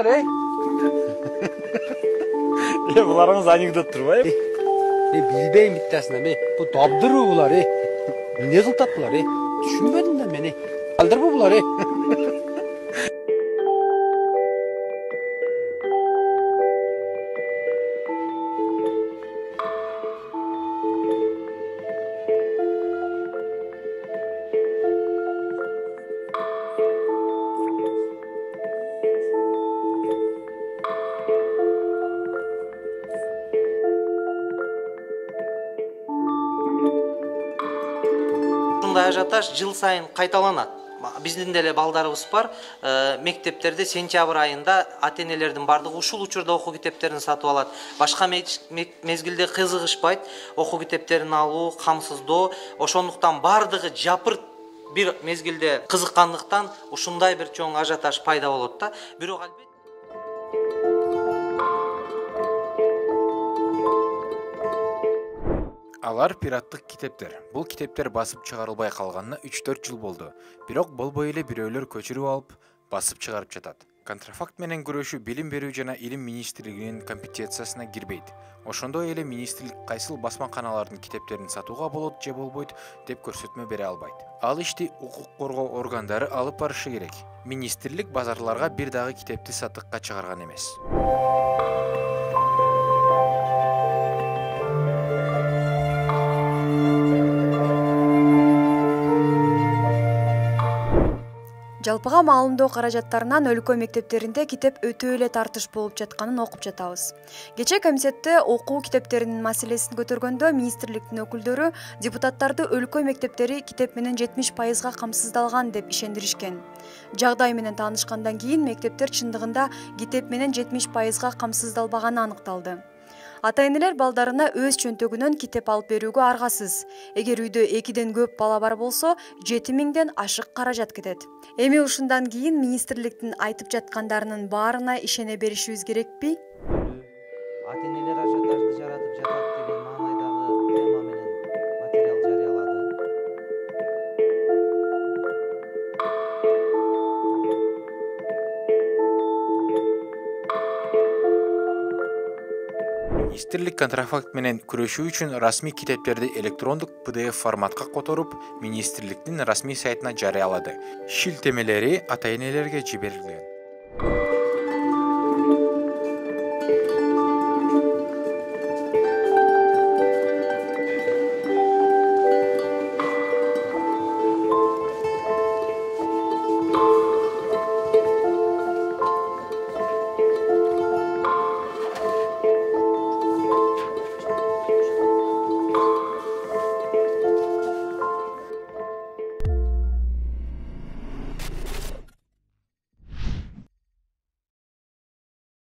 булар, Буларыңыз анекдот турбай? Билбейм биттесине, бу дабдыруу булар, Не кылтат булар, Түшүнбөдүм да мени. Алдырбы булар, Ушундай ажиотаж жыл сайын кайталанат. Биздин деле балдарыбыз бар. Мектептерде сентябрь айында ата-энелердин бардыгы ушул учурда окуу китептерин сатып алат. Башка мезгилде кызыгышпайт окуу китептерин алуу, камсыздоо. Ошондуктан бардыгы жапырт бир мезгилде кызыккандыктан ушундай бир чоң ажиотаж пайда болот да. Бирок албетте Алар пираттык китептер. Бул китептер басып чыгарылбай калганына 3-4 жыл болду. Бирок болбой эле бирөөлөр көчүрүп алып, басып чыгарып жатат. Контрафакт менен күрөшүү билим берүү жана илим министрлигинин компетенциясына кирбейт. Ошондой эле министрлик кайсыл басмаканалардын китептерин сатууга болот же болбойт деп көрсөтмө бере албайт. Ал ишти укук коргоо органдары алып барышы керек. Министрлик базарларга бир дагы китепти сатыкка чыгарган эмес. Жалпыга маалымдоо каражаттарынан өлкө мектептеринде китеп өтө эле тартыш болуп жатканын окуп жатабыз. Кечээ комитетте окуу китептеринин маселесин көтөргөндө министрликтин өкүлдөрү депутаттарды өлкө мектептери китеп менен 70% камсыздалган деп ишендиришкен. Жагдай менен таанышкандан кийин мектептер чындыгында китеп менен 70% камсыздалбаганы аныкталды. Ата-энелер балдарына өз чөнтөгүнөн китеп алып берүүгө аргасыз. Эгер үйдө 2ден көп бала бар болсо, 7000ден ашык каражат кетет. Эми ушундан кийин министрликтин айтып жаткандарынын баарына ишене беришибиз керекпи? ата-энелер ажиотажды жаратып жатат деген маанайдагы тема менен материал жарыялады. Министрлик контрафакт менен күрөшүү үчүн расмий китептерди электрондук PDF форматка которуп, министрликтин расмий сайтына жарыялады. Шилтемелери ата-энелерге жиберилген.